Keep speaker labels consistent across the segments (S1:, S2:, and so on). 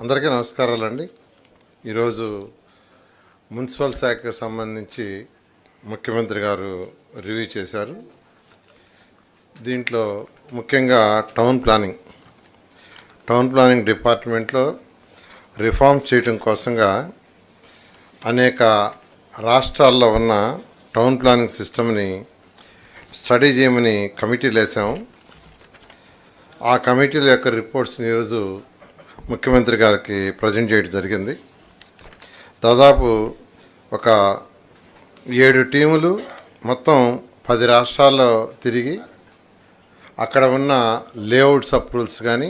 S1: అందరికీ నమస్కారాలండి. ఈరోజు మున్సిపల్ శాఖకు సంబంధించి ముఖ్యమంత్రి గారు రివ్యూ చేశారు. దీంట్లో ముఖ్యంగా టౌన్ ప్లానింగ్ డిపార్ట్మెంట్లో రిఫార్మ్ చేయడం కోసంగా అనేక రాష్ట్రాల్లో ఉన్న టౌన్ ప్లానింగ్ సిస్టమ్ని స్టడీ చేయమని కమిటీలు వేసాము. ఆ కమిటీల యొక్క రిపోర్ట్స్ని ఈరోజు ముఖ్యమంత్రి గారికి ప్రజెంట్ చేయడం జరిగింది. దాదాపు ఒక 7 టీములు మొత్తం 10 రాష్ట్రాల్లో తిరిగి అక్కడ ఉన్న లేఅవుట్స్ అప్రూవల్స్ కానీ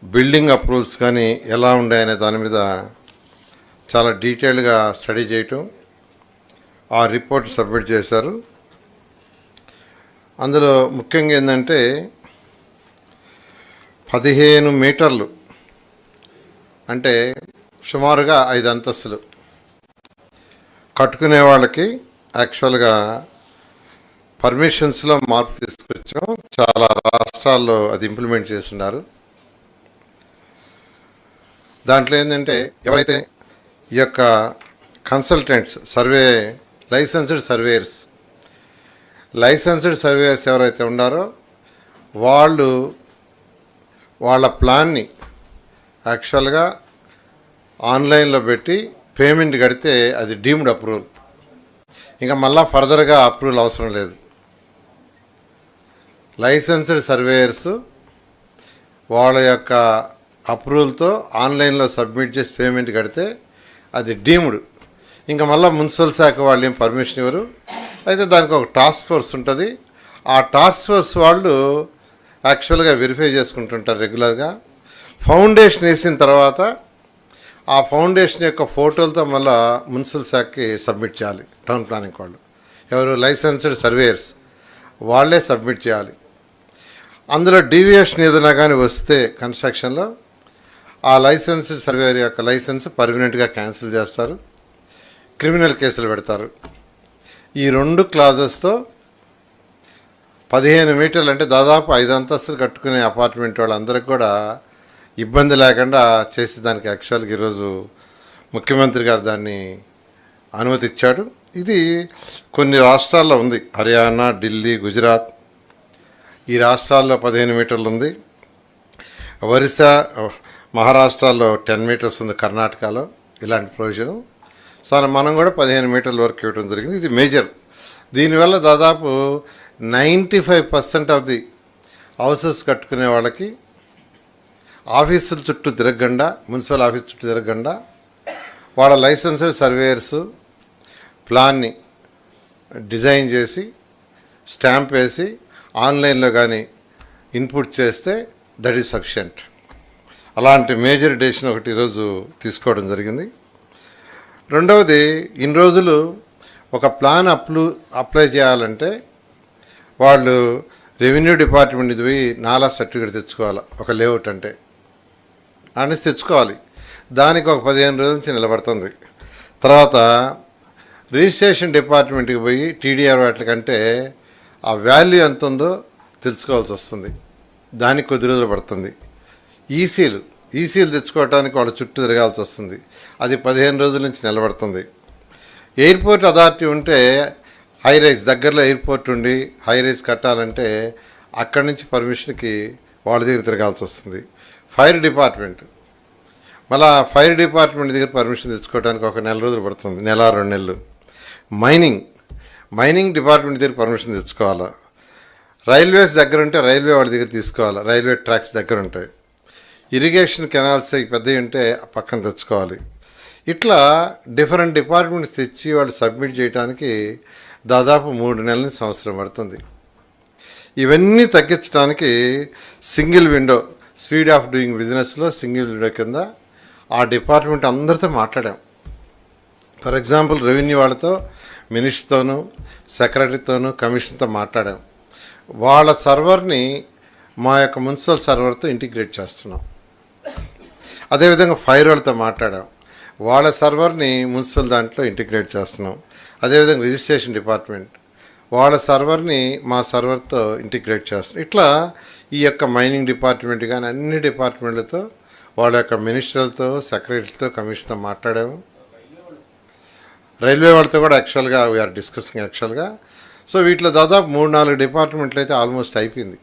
S1: బిల్డింగ్ అప్రూవల్స్ కానీ ఎలా ఉన్నాయనే దాని మీద చాలా డీటెయిల్గా స్టడీ చేయటం, ఆ రిపోర్ట్ సబ్మిట్ చేశారు. అందులో ముఖ్యంగా ఏంటంటే 15 మీటర్లు అంటే సుమారుగా 5 అంతస్తులు కట్టుకునే వాళ్ళకి యాక్చువల్గా పర్మిషన్స్లో మార్పు తీసుకొచ్చాం. చాలా రాష్ట్రాల్లో అది ఇంప్లిమెంట్ చేస్తున్నారు. దాంట్లో ఏంటంటే ఎవరైతే ఈ యొక్క కన్సల్టెంట్స్ లైసెన్స్డ్ సర్వేయర్స్ ఎవరైతే ఉన్నారో వాళ్ళ ప్లాన్ని యాక్చువల్గా ఆన్లైన్లో పెట్టి పేమెంట్ కడితే అది డీమ్డ్ అప్రూవల్. ఇంకా మళ్ళీ ఫర్దర్గా అప్రూవల్ అవసరం లేదు. లైసెన్స్డ్ సర్వేయర్స్ వాళ్ళ యొక్క అప్రూవల్తో ఆన్లైన్లో సబ్మిట్ చేసి పేమెంట్ కడితే అది డీమ్డ్. ఇంకా మళ్ళీ మున్సిపల్ శాఖ వాళ్ళు ఏం పర్మిషన్ ఇవ్వరు. అయితే దానికి ఒక టాస్క్ ఫోర్స్ ఉంటుంది. ఆ టాస్క్ ఫోర్స్ వాళ్ళు యాక్చువల్గా వెరిఫై చేసుకుంటుంటారు రెగ్యులర్గా. ఫౌండేషన్ వేసిన తర్వాత ఆ ఫౌండేషన్ యొక్క ఫోటోలతో మళ్ళీ మున్సిపల్ శాఖకి సబ్మిట్ చేయాలి. టౌన్ ప్లానింగ్ వాళ్ళు ఎవరు లైసెన్స్డ్ సర్వేయర్స్ వాళ్ళే సబ్మిట్ చేయాలి. అందులో డీవియేషన్ ఏదైనా కానీ వస్తే కన్స్ట్రక్షన్లో ఆ లైసెన్స్డ్ సర్వేయర్ యొక్క లైసెన్స్ పర్మనెంట్గా క్యాన్సిల్ చేస్తారు, క్రిమినల్ కేసులు పెడతారు. ఈ 2 క్లాజెస్తో 15 మీటర్లు అంటే దాదాపు 5 అంతస్తులు కట్టుకునే అపార్ట్మెంట్ వాళ్ళందరికీ కూడా ఇబ్బంది లేకుండా చేసి దానికి యాక్చువల్గా ఈరోజు ముఖ్యమంత్రి గారు దాన్ని అనుమతి ఇచ్చాడు. ఇది కొన్ని రాష్ట్రాల్లో ఉంది. హర్యానా, ఢిల్లీ, గుజరాత్ ఈ రాష్ట్రాల్లో 15 మీటర్లు ఉంది. ఒరిస్సా, మహారాష్ట్రలో 10 మీటర్స్ ఉంది. కర్ణాటకలో ఇలాంటి ప్రొవిజన్. సో మనం కూడా 15 మీటర్ల వరకు ఇవ్వడం జరిగింది. ఇది మేజర్. దీనివల్ల దాదాపు 95% ఆఫ్ ది హౌసెస్ కట్టుకునే వాళ్ళకి ఆఫీసుల చుట్టూ తిరగకుండా, మున్సిపల్ ఆఫీస్ చుట్టూ తిరగకుండా వాళ్ళ లైసెన్స్డ్ సర్వేయర్స్ ప్లాన్ని డిజైన్ చేసి స్టాంప్ వేసి ఆన్లైన్లో కానీ ఇన్పుట్ చేస్తే దట్ ఈజ్ సఫిషియంట్. అలాంటి మేజర్ డెసిషన్ ఒకటి ఈరోజు తీసుకోవడం జరిగింది. రెండవది, ఇన్ని రోజులు ఒక ప్లాన్ అప్లై చేయాలంటే వాళ్ళు రెవెన్యూ డిపార్ట్మెంట్ ఇది పోయి నాలా సర్టిఫికేట్ తెచ్చుకోవాలి. ఒక లేఅవుట్ అంటే అనేసి తెచ్చుకోవాలి. దానికి ఒక 15 రోజుల నుంచి నిలబడుతుంది. తర్వాత రిజిస్ట్రేషన్ డిపార్ట్మెంట్కి పోయి టీడీఆర్ వాటికంటే ఆ వాల్యూ ఎంత ఉందో తెలుసుకోవాల్సి వస్తుంది. దానికి కొద్ది రోజులు పడుతుంది. ఈసీలు తెచ్చుకోవడానికి వాళ్ళ చుట్టూ తిరగాల్సి వస్తుంది. అది 15 రోజుల నుంచి నిలబడుతుంది. ఎయిర్పోర్ట్ అథారిటీ ఉంటే హైరైజ్ దగ్గరలో ఎయిర్పోర్ట్ ఉండి హైరైజ్ కట్టాలంటే అక్కడి నుంచి పర్మిషన్కి వాళ్ళ దగ్గర తిరగాల్సి వస్తుంది. ఫైర్ డిపార్ట్మెంట్ దగ్గర పర్మిషన్ తెచ్చుకోవడానికి ఒక 1 నెల రోజులు పడుతుంది, 1-2 నెలలు. మైనింగ్ డిపార్ట్మెంట్ దగ్గర పర్మిషన్ తెచ్చుకోవాలా. రైల్వేస్ దగ్గర ఉంటే రైల్వే వాళ్ళ దగ్గర తీసుకోవాలి. రైల్వే ట్రాక్స్ దగ్గర ఉంటాయి. ఇరిగేషన్ కెనాల్స్ పెద్దవి ఉంటే పక్కన తెచ్చుకోవాలి. ఇట్లా డిఫరెంట్ డిపార్ట్మెంట్స్ తెచ్చి వాళ్ళు సబ్మిట్ చేయడానికి దాదాపు 3 నెలల నుంచి సంవత్సరం పడుతుంది. ఇవన్నీ తగ్గించడానికి single window, speed of doing బిజినెస్లో సింగిల్ విండో కింద ఆ డిపార్ట్మెంట్ అందరితో మాట్లాడాం. ఫర్ ఎగ్జాంపుల్ రెవెన్యూ వాళ్ళతో, మినిస్టర్తోనూ, సెక్రటరీతోనూ, కమిషన్తో మాట్లాడాం. వాళ్ళ సర్వర్ని మా యొక్క మున్సిపల్ సర్వర్తో ఇంటిగ్రేట్ చేస్తున్నాం. అదేవిధంగా ఫైర్ వాళ్ళతో మాట్లాడాం. వాళ్ళ సర్వర్ని మున్సిపల్ దాంట్లో ఇంటిగ్రేట్ చేస్తున్నాం. అదేవిధంగా రిజిస్ట్రేషన్ డిపార్ట్మెంట్ వాళ్ళ సర్వర్ని మా సర్వర్తో ఇంటిగ్రేట్ చేస్తున్నాం. ఇట్లా ఈ యొక్క మైనింగ్ డిపార్ట్మెంట్ కానీ అన్ని డిపార్ట్మెంట్లతో వాళ్ళ యొక్క మినిస్టర్లతో, సెక్రటరీతో, కమిషన్తో మాట్లాడాము. రైల్వే వాళ్ళతో కూడా యాక్చువల్గా వీఆర్ డిస్కసింగ్ యాక్చువల్గా. సో వీటిలో దాదాపు 3-4 డిపార్ట్మెంట్లు అయితే ఆల్మోస్ట్ అయిపోయింది,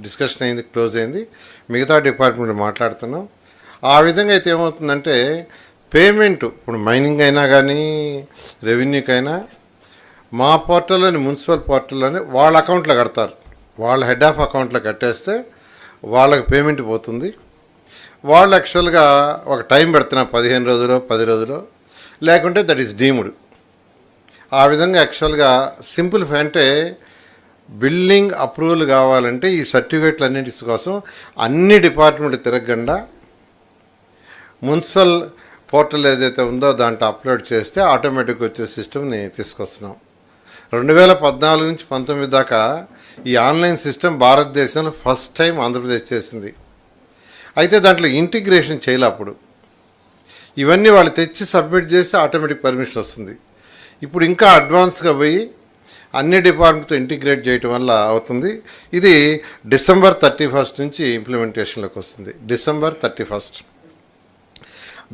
S1: డిస్కషన్ అయింది, క్లోజ్ అయింది. మిగతా డిపార్ట్మెంట్ మాట్లాడుతున్నాం. ఆ విధంగా అయితే ఏమవుతుందంటే పేమెంట్ ఇప్పుడు మైనింగ్ అయినా కానీ రెవెన్యూకైనా మా పోర్టల్లోని, మున్సిపల్ పోర్టల్లోని వాళ్ళ అకౌంట్లో కడతారు. వాళ్ళ హెడ్ ఆఫ్ అకౌంట్లో కట్టేస్తే వాళ్ళకి పేమెంట్ పోతుంది. వాళ్ళు యాక్చువల్గా ఒక టైం పెడుతున్నారు, 15 రోజులు 10 రోజులు, లేకుంటే దట్ ఈస్ డీమ్డ్. ఆ విధంగా యాక్చువల్గా సింప్లిఫై అంటే బిల్డింగ్ అప్రూవల్ కావాలంటే ఈ సర్టిఫికేట్లు అన్నింటి కోసం అన్ని డిపార్ట్మెంట్ తిరగకుండా మున్సిపల్ పోర్టల్ ఏదైతే ఉందో దాంట్లో అప్లోడ్ చేస్తే ఆటోమేటిక్గా వచ్చే సిస్టమ్ని తీసుకొస్తున్నాం. 2014 నుంచి 19 దాకా ఈ ఆన్లైన్ సిస్టమ్ భారతదేశంలో ఫస్ట్ టైం ఆంధ్రప్రదేశ్ చేసింది. అయితే దాంట్లో ఇంటిగ్రేషన్ చేయాలి. అప్పుడు ఇవన్నీ వాళ్ళు తెచ్చి సబ్మిట్ చేసి ఆటోమేటిక్ పర్మిషన్ వస్తుంది. ఇప్పుడు ఇంకా అడ్వాన్స్గా పోయి అన్ని డిపార్ట్మెంట్తో ఇంటిగ్రేట్ చేయటం వల్ల అవుతుంది. ఇది December 31 నుంచి ఇంప్లిమెంటేషన్లోకి వస్తుంది. December 31.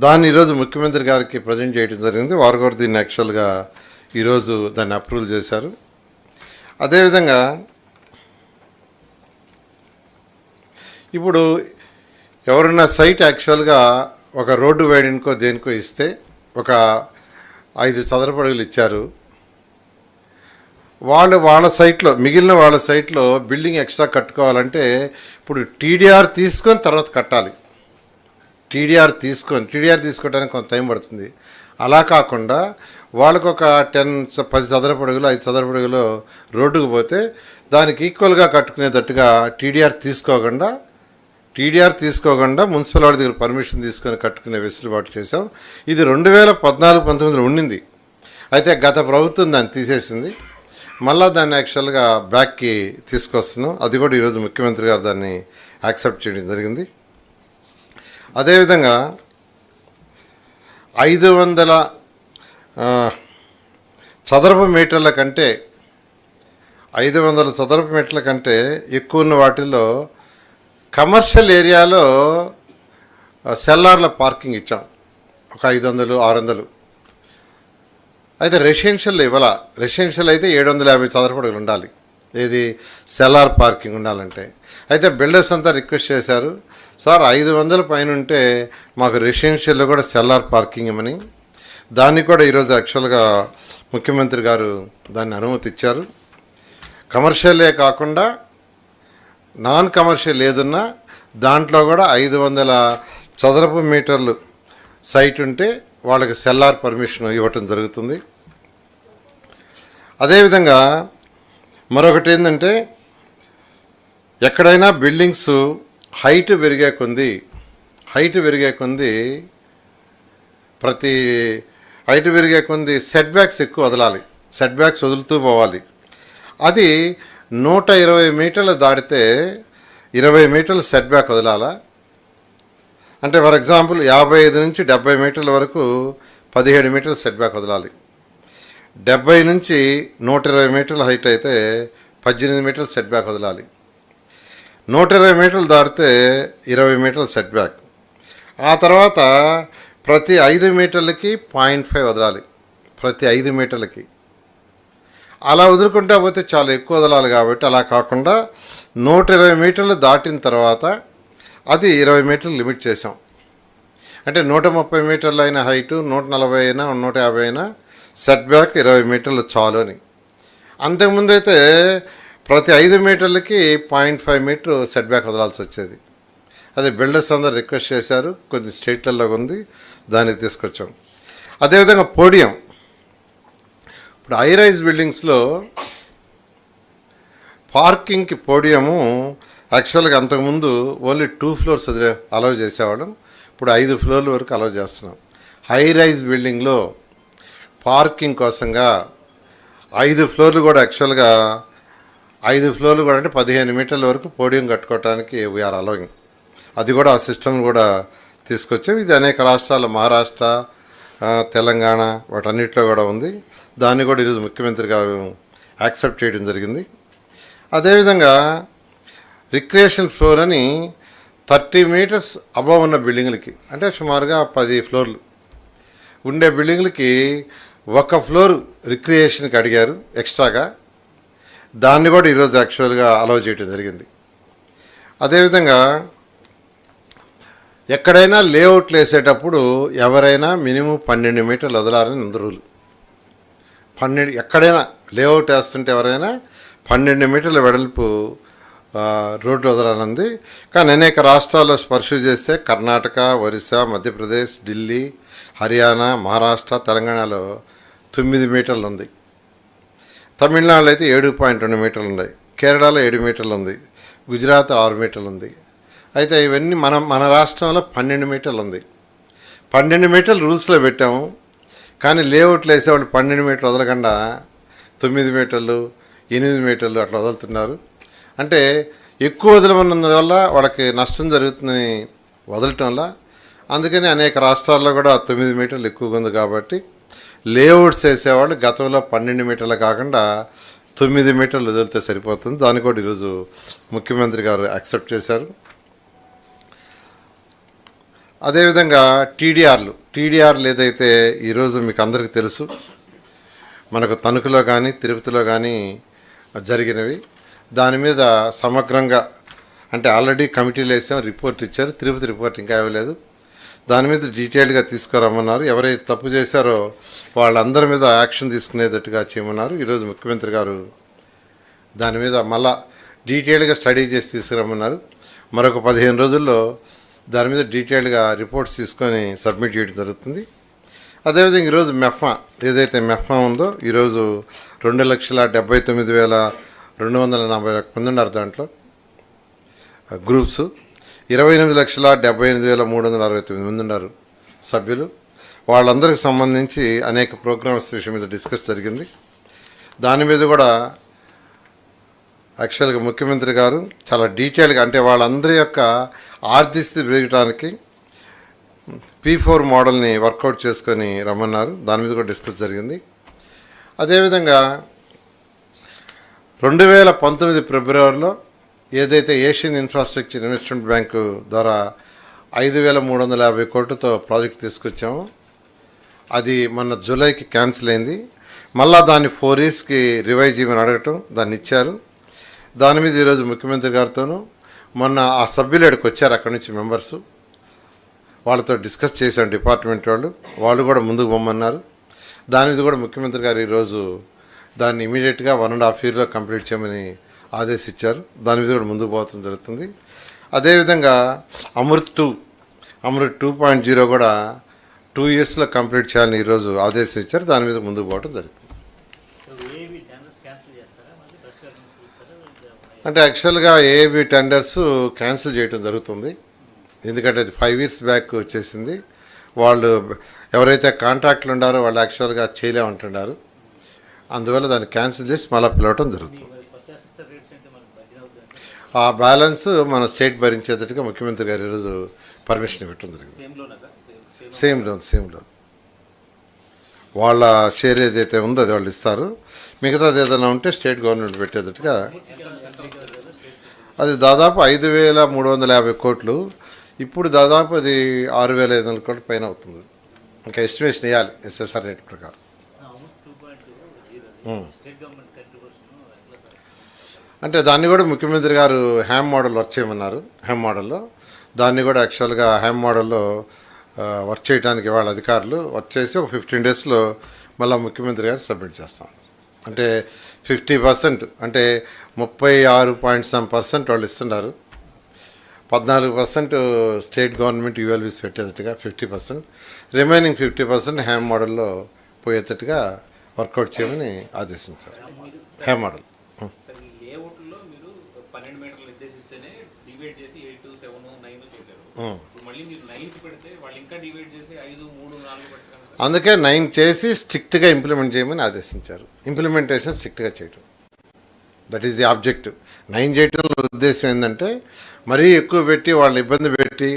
S1: దాన్ని ఈరోజు ముఖ్యమంత్రి గారికి ప్రజెంట్ చేయడం జరిగింది. వారు కూడా దీన్ని యాక్చువల్గా ఈరోజు దాన్ని అప్రూవల్ చేశారు. అదేవిధంగా ఇప్పుడు ఎవరన్నా సైట్ యాక్చువల్గా ఒక రోడ్డు వైడెన్కో దేనికో ఇస్తే ఒక 5 చదరపు అడుగులు ఇచ్చారు. వాళ్ళ సైట్లో, మిగిలిన వాళ్ళ సైట్లో బిల్డింగ్ ఎక్స్ట్రా కట్టుకోవాలంటే ఇప్పుడు టీడీఆర్ తీసుకొని తర్వాత కట్టాలి. టీడీఆర్ తీసుకోవడానికి కొంత టైం పడుతుంది. అలా కాకుండా వాళ్ళకు ఒక 10 చదరపు అడుగులు 5 చదరపు అడుగులు రోడ్డుకు పోతే దానికి ఈక్వల్గా కట్టుకునేటట్టుగా టీడీఆర్ తీసుకోకుండా మున్సిపల్ వాడి దగ్గర పర్మిషన్ తీసుకొని కట్టుకునే వెసులుబాటు చేశాం. ఇది 2014-19లో ఉండింది. అయితే గత ప్రభుత్వం దాన్ని తీసేసింది. మళ్ళా దాన్ని యాక్చువల్గా బ్యాక్కి తీసుకొస్తున్నాం. అది కూడా ఈరోజు ముఖ్యమంత్రి గారు దాన్ని యాక్సెప్ట్ చేయడం జరిగింది. అదేవిధంగా 500 చదరపు మీటర్ల కంటే 500 చదరపు మీటర్ల కంటే ఎక్కువ ఉన్న వాటిల్లో కమర్షియల్ ఏరియాలో సెల్లార్ల పార్కింగ్ ఇచ్చాం, ఒక 500, 600. అయితే రెసిడెన్షియల్ ఇవ్వాల. రెసిడెన్షియల్ అయితే 750 చదరపు అడుగులు ఉండాలి, ఏది సెల్లార్ పార్కింగ్ ఉండాలంటే. అయితే బిల్డర్స్ అంతా రిక్వెస్ట్ చేశారు, సార్ 500 పైన ఉంటే మాకు రెసిడెన్షియల్లో కూడా సెల్లార్ పార్కింగ్ ఇవ్వమని. దాన్ని కూడా ఈరోజు యాక్చువల్గా ముఖ్యమంత్రి గారు దాన్ని అనుమతి ఇచ్చారు. కమర్షియలే కాకుండా నాన్ కమర్షియల్ ఏదున్నా దాంట్లో కూడా 500 చదరపు మీటర్లు సైట్ ఉంటే వాళ్ళకి సెల్లార్ పర్మిషన్ ఇవ్వటం జరుగుతుంది. అదేవిధంగా మరొకటి ఏంటంటే ఎక్కడైనా బిల్డింగ్స్ హైట్ పెరిగే కొంది సెట్ బ్యాక్స్ ఎక్కువ వదలాలి, సెట్ బ్యాక్స్ వదులుతూ పోవాలి. అది 120 మీటర్లు దాటితే 20 మీటర్లు సెట్ బ్యాక్ వదలాలా. అంటే ఫర్ ఎగ్జాంపుల్ 55 నుంచి 70 మీటర్ల వరకు 17 మీటర్లు సెట్ బ్యాక్ వదలాలి. 70 నుంచి 120 మీటర్ల హైట్ అయితే 18 మీటర్లు సెట్ బ్యాక్ వదలాలి. 120 మీటర్లు దాటితే 20 మీటర్ల సెట్ బ్యాక్. ఆ తర్వాత ప్రతి 5 మీటర్లకి 0.5 వదలాలి, ప్రతి 5 మీటర్లకి. అలా వదులుకుంటా పోతే చాలా ఎక్కువ వదలాలి. కాబట్టి అలా కాకుండా 120 మీటర్లు దాటిన తర్వాత అది 20 మీటర్లు లిమిట్ చేసాం. అంటే 130 మీటర్లు అయిన హైటు, 140 అయినా 150 అయినా సెట్ బ్యాక్ 20 మీటర్లు చాలు అని. అంతకుముందు అయితే ప్రతి 5 మీటర్లకి 0.5 మీటర్ సెట్ బ్యాక్ వదలాల్సి వచ్చేది. అది బిల్డర్స్ అందరూ రిక్వెస్ట్ చేశారు, కొన్ని స్టేట్లలో ఉంది, దాన్ని తీసుకొచ్చాం. అదేవిధంగా పోడియం, ఇప్పుడు హై రైజ్ బిల్డింగ్స్లో పార్కింగ్కి పోడియము యాక్చువల్గా అంతకుముందు ఓన్లీ 2 ఫ్లోర్స్ అలౌ చేసేవాళ్ళం. ఇప్పుడు 5 ఫ్లోర్ల వరకు అలౌ చేస్తున్నాం. హై రైజ్ బిల్డింగ్లో పార్కింగ్ కోసంగా 5 ఫ్లోర్లు కూడా యాక్చువల్గా 5 ఫ్లోర్లు కూడా అంటే 15 మీటర్ల వరకు పోడియం కట్టుకోవడానికి వీఆర్ అలౌయింగ్. అది కూడా ఆ సిస్టమ్ కూడా తీసుకొచ్చాం. ఇది అనేక రాష్ట్రాలు, మహారాష్ట్ర, తెలంగాణ వాటన్నిటిలో కూడా ఉంది. దాన్ని కూడా ఈరోజు ముఖ్యమంత్రి గారు యాక్సెప్ట్ చేయడం జరిగింది. అదేవిధంగా రిక్రియేషన్ ఫ్లోర్ అని 30 మీటర్స్ అబవ్ ఉన్న బిల్డింగ్లకి, అంటే సుమారుగా 10 ఫ్లోర్లు ఉండే బిల్డింగ్లకి ఒక ఫ్లోర్ రిక్రియేషన్కి అడిగారు ఎక్స్ట్రాగా. దాన్ని కూడా ఈరోజు యాక్చువల్గా అలౌ చేయడం జరిగింది. అదేవిధంగా ఎక్కడైనా లేఅవుట్లు వేసేటప్పుడు ఎవరైనా మినిమం 12 మీటర్లు వదలాలని ఉంది రూల్. 12 ఎక్కడైనా లేఅవుట్ వేస్తుంటే ఎవరైనా 12 మీటర్ల వెడల్పు రోడ్డు వదలాలంది. కానీ అనేక రాష్ట్రాల్లో పర్సూ చేస్తే కర్ణాటక, ఒరిస్సా, మధ్యప్రదేశ్, ఢిల్లీ, హర్యానా, మహారాష్ట్ర, తెలంగాణలో 9 మీటర్లు ఉంది. తమిళనాడులో అయితే 7.2 మీటర్లు ఉన్నాయి. కేరళలో 7 మీటర్లు ఉంది. గుజరాత్ 6 మీటర్లు ఉంది. అయితే ఇవన్నీ మన రాష్ట్రంలో 12 మీటర్లు ఉంది. 12 మీటర్లు రూల్స్లో పెట్టాము. కానీ లేఅవుట్లు వేసేవాళ్ళు 12 మీటర్లు వదలకుండా 9 మీటర్లు, 8 మీటర్లు అట్లా వదులుతున్నారు. అంటే ఎక్కువ వదలమన్నందువల్ల వాళ్ళకి నష్టం జరుగుతుందని వదలటం వల్ల, అందుకని అనేక రాష్ట్రాల్లో కూడా 9 మీటర్లు ఎక్కువగా ఉంది. కాబట్టి లేఅవుట్స్ వేసేవాళ్ళు గతంలో 12 మీటర్లు కాకుండా 9 మీటర్లు వదిలితే సరిపోతుంది. దాన్ని కూడా ఈరోజు ముఖ్యమంత్రి గారు యాక్సెప్ట్ చేశారు. అదేవిధంగా టీడీఆర్లు ఏదైతే ఈరోజు మీకు అందరికీ తెలుసు, మనకు తణుకులో కానీ తిరుపతిలో కానీ జరిగినవి, దాని మీద సమగ్రంగా అంటే ఆల్రెడీ కమిటీలు వేసాం, రిపోర్ట్ ఇచ్చారు. తిరుపతి రిపోర్ట్ ఇంకా ఇవ్వలేదు. దాని మీద డీటెయిల్గా తీసుకురమ్మన్నారు. ఎవరైతే తప్పు చేశారో వాళ్ళందరి మీద యాక్షన్ తీసుకునేటట్టుగా చేయమన్నారు. ఈరోజు ముఖ్యమంత్రి గారు దాని మీద మళ్ళా డీటెయిల్గా స్టడీ చేసి తీసుకురమ్మన్నారు. మరొక 15 రోజుల్లో దాని మీద డీటెయిల్గా రిపోర్ట్స్ తీసుకొని సబ్మిట్ చేయడం జరుగుతుంది. అదేవిధంగా ఈరోజు మెఫ్మా ఏదైతే మెఫ్మా ఉందో ఈరోజు 2,79,240 మంది ఉన్నారు. దాంట్లో గ్రూప్స్ 28,78,369 మంది ఉన్నారు సభ్యులు. వాళ్ళందరికి సంబంధించి అనేక ప్రోగ్రామ్స్ విషయం మీద డిస్కస్ జరిగింది. దాని మీద కూడా యాక్చువల్గా ముఖ్యమంత్రి గారు చాలా డీటెయిల్గా, అంటే వాళ్ళందరి యొక్క ఆర్థిక స్థితి పెరగడానికి P4 మోడల్ని వర్కౌట్ చేసుకొని రమ్మన్నారు. దాని మీద కూడా డిస్కస్ జరిగింది. అదేవిధంగా 2019 ఫిబ్రవరిలో ఏదైతే ఏషియన్ ఇన్ఫ్రాస్ట్రక్చర్ ఇన్వెస్ట్మెంట్ బ్యాంకు ద్వారా 5,350 కోట్లతో ప్రాజెక్ట్ తీసుకొచ్చాము. అది మొన్న జూలైకి క్యాన్సిల్ అయింది. మళ్ళా దాన్ని 4 ఇయర్స్కి రివైజ్ చేయమని అడగటం, దాన్ని ఇచ్చారు. దాని మీద ఈరోజు ముఖ్యమంత్రి గారితోనూ మొన్న ఆ సభ్యులు ఇక్కడికి వచ్చారు, అక్కడి నుంచి మెంబర్సు, వాళ్ళతో డిస్కస్ చేశాం. డిపార్ట్మెంట్ వాళ్ళు కూడా ముందుకు పొమ్మన్నారు. దాని మీద కూడా ముఖ్యమంత్రి గారు ఈరోజు దాన్ని ఇమీడియట్గా 1.5 ఇయర్లో కంప్లీట్ చేయమని ఆదేశించారు. దాని మీద కూడా ముందుకు పోవడం జరుగుతుంది. అదేవిధంగా అమృత్ 2.0 కూడా 2 ఇయర్స్లో కంప్లీట్ చేయాలని ఈరోజు ఆదేశం ఇచ్చారు. దాని మీద ముందుకు పోవడం జరుగుతుంది. అంటే యాక్చువల్గా ఏబీ టెండర్స్ క్యాన్సిల్ చేయడం జరుగుతుంది. ఎందుకంటే అది 5 ఇయర్స్ బ్యాక్ వచ్చేసింది. వాళ్ళు ఎవరైతే కాంట్రాక్ట్లు ఉండారో వాళ్ళు యాక్చువల్గా చేయలేమంటున్నారు. అందువల్ల దాన్ని క్యాన్సిల్ చేసి మళ్ళీ పిలవటం జరుగుతుంది. ఆ బ్యాలెన్స్ మన స్టేట్ భరించేటట్టుగా ముఖ్యమంత్రి గారు ఈరోజు పర్మిషన్ ఇవ్వటం జరిగింది. సేమ్ లోన్ వాళ్ళ షేర్ ఏదైతే ఉందో అది వాళ్ళు ఇస్తారు. మిగతాది ఏదైనా ఉంటే స్టేట్ గవర్నమెంట్ పెట్టేటట్టుగా అది దాదాపు 5,350 కోట్లు. ఇప్పుడు దాదాపు అది 6,500 కోట్ల పైన అవుతుంది. ఇంకా ఎస్టిమేషన్ వేయాలి ఎస్ఎస్ఆర్ రేట్ ప్రకారం. అంటే దాన్ని కూడా ముఖ్యమంత్రి గారు హ్యామ్ మోడల్ వర్క్ చేయమన్నారు. హ్యామ్ మోడల్లో దాన్ని కూడా యాక్చువల్గా హ్యామ్ మోడల్లో వర్క్ చేయడానికి వాళ్ళ అధికారులు వర్క్ చేసి ఒక 15 డేస్లో మళ్ళీ ముఖ్యమంత్రి గారు సబ్మిట్ చేస్తాం. అంటే 50%, అంటే 36% వాళ్ళు ఇస్తున్నారు. 14% state government ULBs పెట్టేటట్టుగా 50%, remaining 50% Ham మోడల్లో పోయేటట్టుగా వర్కౌట్ చేయమని ఆదేశించారు. హ్యామ్ మోడల్ అందుకే 9 చేసి స్ట్రిక్ట్గా ఇంప్లిమెంట్ చేయమని ఆదేశించారు. ఇంప్లిమెంటేషన్ స్ట్రిక్ట్గా చేయటం, దట్ ఈస్ ది ఆబ్జెక్టివ్. 9 చేయటంలో ఉద్దేశం ఏంటంటే మరీ ఎక్కువ పెట్టి వాళ్ళని ఇబ్బంది పెట్టి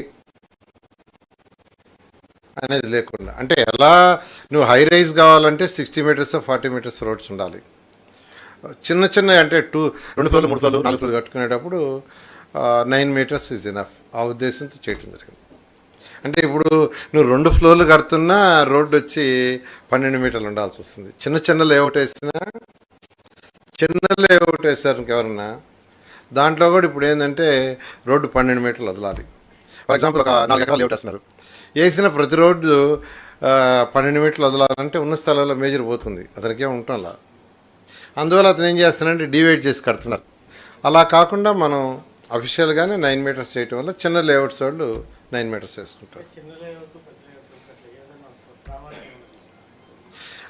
S1: అనేది లేకుండా, అంటే ఎలా నువ్వు హై రైజ్ కావాలంటే 60 మీటర్స్ 40 మీటర్స్ రోడ్స్ ఉండాలి. చిన్న అంటే 2 ఫ్లోర్లు 3 ఫ్లోర్లు 4 ఫ్లోర్లు కట్టుకునేటప్పుడు 9 మీటర్స్ ఈజ్ ఎనఫ్, ఆ ఉద్దేశంతో చేయటం జరిగింది. అంటే ఇప్పుడు నువ్వు 2 ఫ్లోర్లు కడుతున్నా రోడ్డు వచ్చి 12 మీటర్లు ఉండాల్సి వస్తుంది. చిన్న లేఅవుట్ వేసినా, చిన్న లేఅవుట్ వేసారు ఇంకెవరన్నా, దాంట్లో కూడా ఇప్పుడు ఏంటంటే రోడ్డు 12 మీటర్లు వదలాలి. ఫర్ ఎగ్జాంపుల్ ఒక 4 ఎకరాలు లేఅవుట్ వేస్తున్నారు, వేసిన ప్రతి రోడ్డు 12 మీటర్లు వదలాలంటే ఉన్న స్థలంలో మేజర్ పోతుంది, అతనికే ఉంటాం. అందువల్ల అతను ఏం చేస్తున్నాడంటే డివైడ్ చేసి కడుతున్నారు. అలా కాకుండా మనం అఫీషియల్గానే 9 మీటర్స్ చేయటం వల్ల చిన్న లేఅవుట్స్ వాళ్ళు 9 మీటర్స్ వేసుకుంటారు.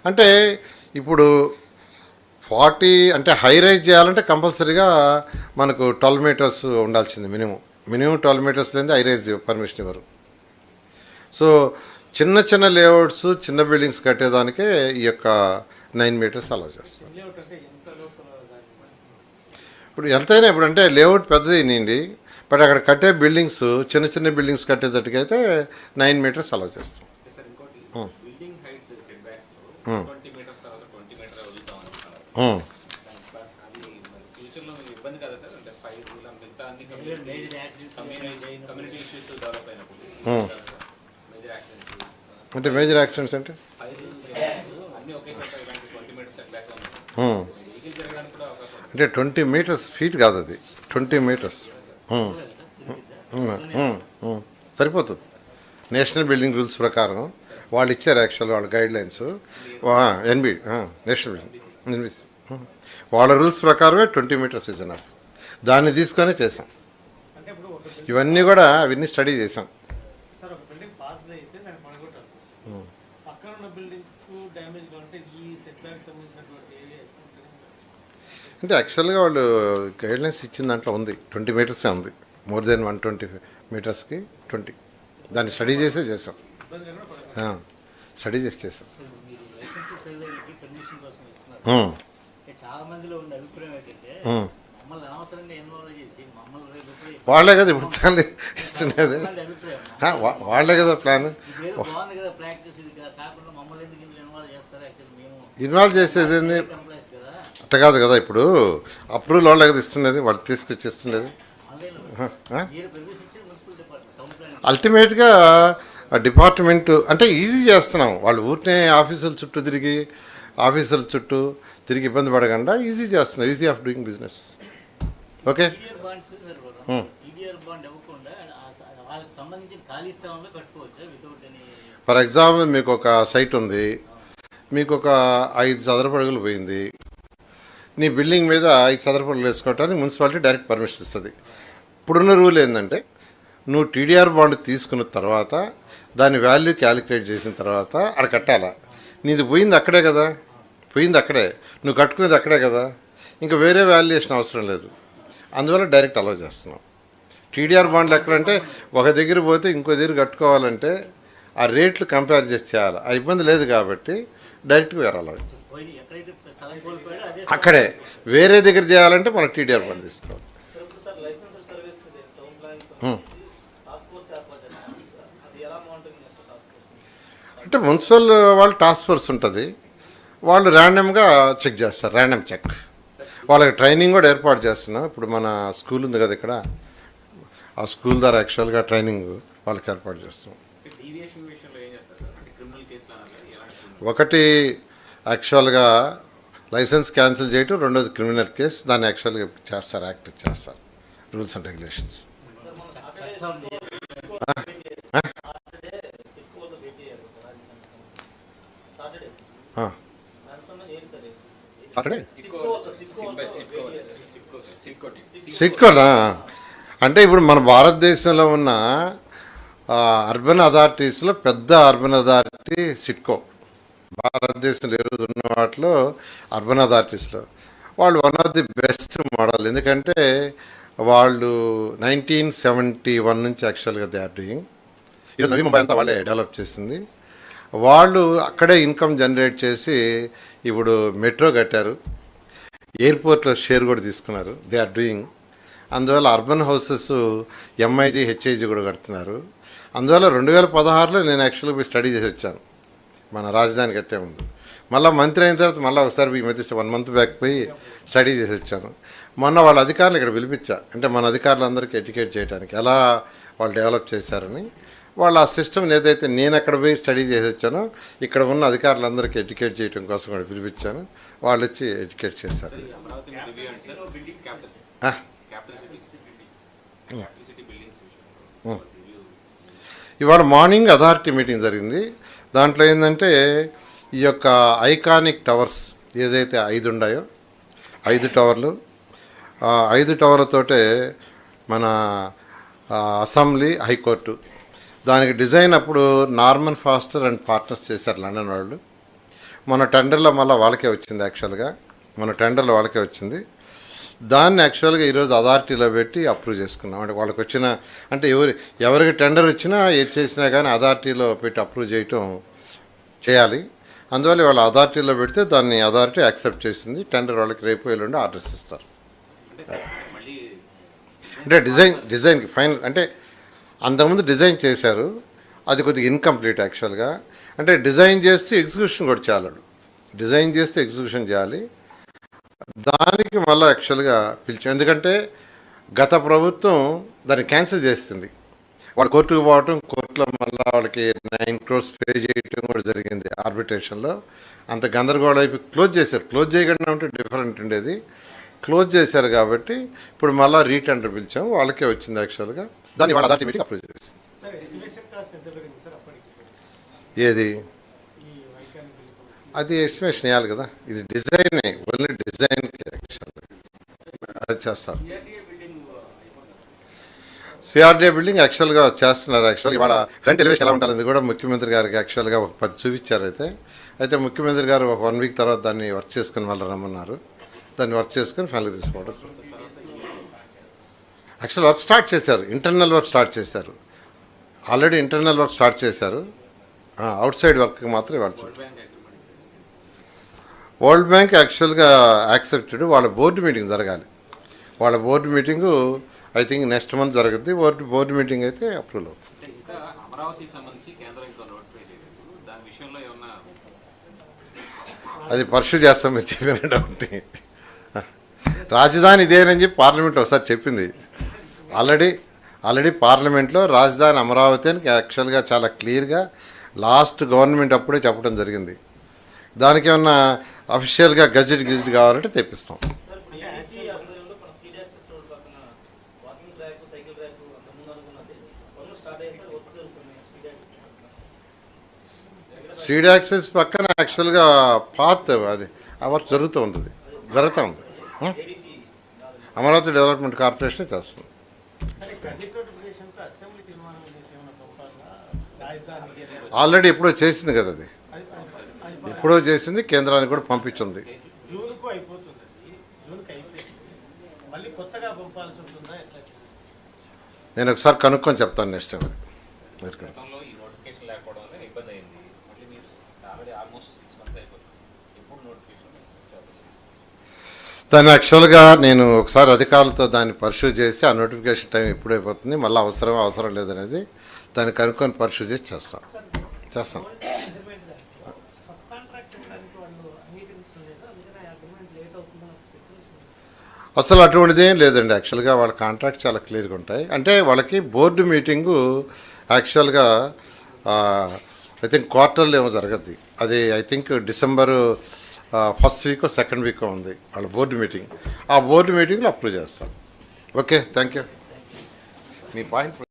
S1: అంటే ఇప్పుడు 40 అంటే హై రైజ్ చేయాలంటే కంపల్సరీగా మనకు 12 మీటర్స్ ఉండాల్సింది, మినిమం 12 మీటర్స్ లేని హై రైజ్ పర్మిషన్ ఇవ్వరు. సో చిన్న లేఅవుట్స్, చిన్న బిల్డింగ్స్ కట్టేదానికే ఈ యొక్క 9 మీటర్స్ అలౌ చేస్తాం. ఇప్పుడు ఎంతైనా ఇప్పుడు అంటే లేఅవుట్ పెద్దది నిండి, బట్ అక్కడ కట్టే బిల్డింగ్స్ చిన్న బిల్డింగ్స్ కట్టేటట్టుకైతే 9 మీటర్స్ అలౌ చేస్తాం. అంటే మేజర్ యాక్సిడెంట్స్ అంటే అంటే 20 మీటర్స్ ఫీట్ కాదు, అది 20 మీటర్స్ సరిపోతుంది. నేషనల్ బిల్డింగ్ రూల్స్ ప్రకారం వాళ్ళు ఇచ్చారు, యాక్చువల్ వాళ్ళ guidelines NB national building వాళ్ళ రూల్స్ ప్రకారమే 20 మీటర్స్ ఇస్ ఎనఫ్. దాన్ని తీసుకొని చేసాం. ఇవన్నీ కూడా అవన్నీ స్టడీ చేసాం. అంటే యాక్చువల్గా వాళ్ళు గైడ్లైన్స్ ఇచ్చిన దాంట్లో ఉంది 20 మీటర్సే ఉంది, మోర్ దెన్ 120 మీటర్స్కి 20. దాన్ని స్టడీ చేసే చేసాం, స్టడీ చేసి చేసాం. వాళ్ళే కదా ఇప్పుడు ప్లాన్ ఇస్తుండేది, వాళ్ళే కదా ప్లాన్ ఇన్వాల్వ్ చేసేది ఏంది. అట్ట కాదు కదా, ఇప్పుడు అప్రూవల్ వాళ్ళే కదా ఇస్తుండేది, వాళ్ళు తీసుకొచ్చేస్తుండేది. అల్టిమేట్గా డిపార్ట్మెంట్ అంటే ఈజీ చేస్తున్నాం. వాళ్ళు ఊరినే ఆఫీసుల చుట్టూ తిరిగి ఇబ్బంది పడకుండా ఈజీ చేస్తున్నాం, easy of doing business. Okay. For example మీకు ఒక సైట్ ఉంది, మీకు ఒక 5 చదరపు అడుగులు పోయింది, నీ బిల్డింగ్ మీద 5 చదరపు అడుగులు వేసుకోవడానికి మున్సిపాలిటీ డైరెక్ట్ పర్మిషన్ ఇస్తుంది. ఇప్పుడున్న రూల్ ఏంటంటే నువ్వు టీడీఆర్ బాండ్ తీసుకున్న తర్వాత దాని వాల్యూ క్యాలిక్యులేట్ చేసిన తర్వాత అక్కడ కట్టాలా. నీది పోయింది అక్కడే కదా, నువ్వు కట్టుకునేది అక్కడే కదా, ఇంకా వేరే వాల్యుయేషన్ అవసరం లేదు. అందువల్ల డైరెక్ట్ అలౌ చేస్తున్నాం. టీడీఆర్ బాండ్లు ఎక్కడంటే ఒక దగ్గర పోతే ఇంకో దగ్గర కట్టుకోవాలంటే ఆ రేట్లు కంపేర్ చేసి చేయాలి, ఆ ఇబ్బంది లేదు కాబట్టి డైరెక్ట్గా వేరాలి. అక్కడే వేరే దగ్గర చేయాలంటే మనకు టీడీఆర్ బాండ్ తీసుకోవాలి. అంటే మున్సిపల్ వాళ్ళు టాస్క్ ఫోర్స్ ఉంటుంది, వాళ్ళు ర్యాండమ్గా చెక్ చేస్తారు, ర్యాండమ్ చెక్. వాళ్ళకి ట్రైనింగ్ కూడా ఏర్పాటు చేస్తున్నాం. ఇప్పుడు మన స్కూల్ ఉంది కదా ఇక్కడ, ఆ స్కూల్ ద్వారా యాక్చువల్గా ట్రైనింగ్ వాళ్ళకి ఏర్పాటు చేస్తున్నాం. ఒకటి యాక్చువల్గా లైసెన్స్ క్యాన్సిల్ చేయటం, రెండోది క్రిమినల్ కేసు. దాన్ని యాక్చువల్గా చేస్తారు, యాక్ట్ చేస్తారు, రూల్స్ అండ్ రెగ్యులేషన్స్. సాటర్డే సిట్కోనా అంటే ఇప్పుడు మన భారతదేశంలో ఉన్న అర్బన్ అథారిటీస్లో పెద్ద అర్బన్ అథారిటీ సిట్కో. భారతదేశంలో ఈరోజు ఉన్న వాటిలో అర్బన్ అథారిటీస్లో వాళ్ళు one of the best model. ఎందుకంటే వాళ్ళు 1971 నుంచి యాక్చువల్గా దే ఆర్ డూయింగ్. ఈరోజు నవీ ముంబై అంతా వాళ్ళే డెవలప్ చేసింది. వాళ్ళు అక్కడే ఇన్కమ్ జనరేట్ చేసి ఇప్పుడు మెట్రో కట్టారు, ఎయిర్పోర్ట్లో షేర్ కూడా తీసుకున్నారు, దే ఆర్ డూయింగ్. అందువల్ల అర్బన్ హౌసెస్ ఎంఐజీ హెచ్ఐజీ కూడా కడుతున్నారు. అందువల్ల 2016లో నేను యాక్చువల్గా పోయి స్టడీ చేసి వచ్చాను, మన రాజధాని కట్టే ముందు. మళ్ళీ మంత్రి అయిన తర్వాత మళ్ళీ ఒకసారి ఈ మధ్య 1 మంత్ బ్యాక్ పోయి స్టడీ చేసి వచ్చాను. మొన్న వాళ్ళ అధికారులు ఇక్కడ పిలిపించా, అంటే మన అధికారులందరికీ ఎడ్యుకేట్ చేయడానికి ఎలా వాళ్ళు డెవలప్ చేశారని. వాళ్ళు ఆ సిస్టమ్ ఏదైతే నేను అక్కడ పోయి స్టడీ చేసి వచ్చానో ఇక్కడ ఉన్న అధికారులందరికీ ఎడ్యుకేట్ చేయడం కోసం కూడా పిలిపించాను. వాళ్ళు వచ్చి ఎడ్యుకేట్ చేశారు. ఇవాళ మార్నింగ్ అథారిటీ మీటింగ్ జరిగింది. దాంట్లో ఏంటంటే ఈ యొక్క ఐకానిక్ టవర్స్ ఏదైతే 5 ఉన్నాయో 5 టవర్లు, 5 టవర్లతోటే మన అసెంబ్లీ హైకోర్టు దానికి డిజైన్ అప్పుడు నార్మన్ ఫాస్టర్ అండ్ పార్ట్నర్స్ చేశారు లండన్ వాళ్ళు. మన టెండర్లో మళ్ళీ వాళ్ళకే వచ్చింది. యాక్చువల్గా మన టెండర్లో వాళ్ళకే వచ్చింది. దాన్ని యాక్చువల్గా ఈరోజు అథారిటీలో పెట్టి అప్రూవ్ చేసుకున్నాం. అంటే వాళ్ళకి వచ్చిన అంటే ఎవరికి టెండర్ వచ్చినా ఏది చేసినా కానీ అథారిటీలో పెట్టి అప్రూవ్ చేయాలి. అందువల్ల వాళ్ళ అథారిటీలో పెడితే దాన్ని అథారిటీ యాక్సెప్ట్ చేసింది. టెండర్ వాళ్ళకి రేపు ఎల్లుండి ఆర్డర్స్ ఇస్తారు. అంటే డిజైన్కి ఫైనల్ అంటే అంతకుముందు డిజైన్ చేశారు, అది కొద్దిగా ఇన్కంప్లీట్ యాక్చువల్గా. అంటే డిజైన్ చేస్తే ఎగ్జిక్యూషన్ కూడా చేయాలి. డిజైన్ చేస్తే ఎగ్జిక్యూషన్ చేయాలి. దానికి మళ్ళీ యాక్చువల్గా పిలిచాం. ఎందుకంటే గత ప్రభుత్వం దాన్ని క్యాన్సిల్ చేస్తుంది. వాళ్ళు కోర్టుకు పోవటం, కోర్టులో మళ్ళీ వాళ్ళకి 9 crores పే చేయటం కూడా జరిగింది ఆర్బిట్రేషన్లో. అంత గందరగోళం అయిపోయి క్లోజ్ చేశారు. క్లోజ్ చేయకుండా ఉంటే డిఫరెంట్ ఉండేది. క్లోజ్ చేశారు కాబట్టి ఇప్పుడు మళ్ళీ రీటెండర్ పిలిచాము. వాళ్ళకే వచ్చింది యాక్చువల్గా. దాన్ని వాళ్ళ అథారిటీ మీటింగ్ అప్రూవ్ చేసింది. ఏది అది ఎస్టిమేషన్ వేయాలి కదా. ఇది డిజైనే, ఓన్లీ డిజైన్కి యాక్చువల్గా అది చేస్తారు. సిఆర్డీఏ బిల్డింగ్ యాక్చువల్గా చేస్తున్నారు. యాక్చువల్గా ఇవాళ ఫ్రంట్ ఎలివేషన్ ఎలా ఉంటుంది కూడా ముఖ్యమంత్రి గారికి యాక్చువల్గా ఒక 10 చూపించారు. అయితే ముఖ్యమంత్రి గారు ఒక 1 week తర్వాత దాన్ని వర్క్ చేసుకుని వాళ్ళు రమ్మన్నారు. దాన్ని వర్క్ చేసుకుని ఫైనల్గా తీసుకోవడం. యాక్చువల్ వర్క్ స్టార్ట్ చేశారు, ఇంటర్నల్ వర్క్ స్టార్ట్ చేశారు. ఆల్రెడీ ఇంటర్నల్ వర్క్ స్టార్ట్ చేశారు. అవుట్ సైడ్ వర్క్కి మాత్రం ఇవ్వాలి. వరల్డ్ బ్యాంక్ యాక్చువల్గా యాక్సెప్టెడ్. వాళ్ళ బోర్డు మీటింగ్ జరగాలి. వాళ్ళ board meeting I think next month జరుగుతుంది. బోర్డు మీటింగ్ అయితే అప్రూవల్ అవుతుంది. అది పర్సూ చేస్తాం మీరు చెప్పిన డౌట్. రాజధాని ఇదేనని చెప్పి పార్లమెంట్లో ఒకసారి చెప్పింది. ఆల్రెడీ పార్లమెంట్లో రాజధాని అమరావతి అని యాక్చువల్గా చాలా క్లియర్గా లాస్ట్ గవర్నమెంట్ అప్పుడే చెప్పడం జరిగింది. దానికి ఏమన్నా అఫీషియల్గా గజెట్ కావాలంటే తెప్పిస్తాం. సీడ్ యాక్సెస్ పక్కన యాక్చువల్గా పాత్ అది ఆ వర్క్ జరుగుతూ ఉంది. అమరావతి డెవలప్మెంట్ కార్పొరేషన్ చేస్తుంది. ఆల్రెడీ ఎప్పుడో చేసింది కదా, అది ఎప్పుడో చేసింది, కేంద్రానికి కూడా పంపించింది. నేను ఒకసారి కనుక్కొని చెప్తాను నెక్స్ట్ టైం. దాన్ని యాక్చువల్గా నేను ఒకసారి అధికారులతో దాన్ని పర్సూ చేసి ఆ నోటిఫికేషన్ టైం ఎప్పుడైపోతుంది, మళ్ళీ అవసరం లేదనేది దాన్ని కనుక్కొని పర్సూ చేసి చేస్తాం. అసలు అటువంటిదేం లేదండి. యాక్చువల్గా వాళ్ళ కాంట్రాక్ట్ చాలా క్లియర్గా ఉంటాయి. అంటే వాళ్ళకి బోర్డు మీటింగు యాక్చువల్గా ఐ థింక్ క్వార్టర్లో ఏమో జరగద్ది. అది I think December 1st week or 2nd week ఉంది వాళ్ళ బోర్డు మీటింగ్. ఆ బోర్డు మీటింగ్లో అప్రూవ్ చేస్తాం. Okay, thank you. Me point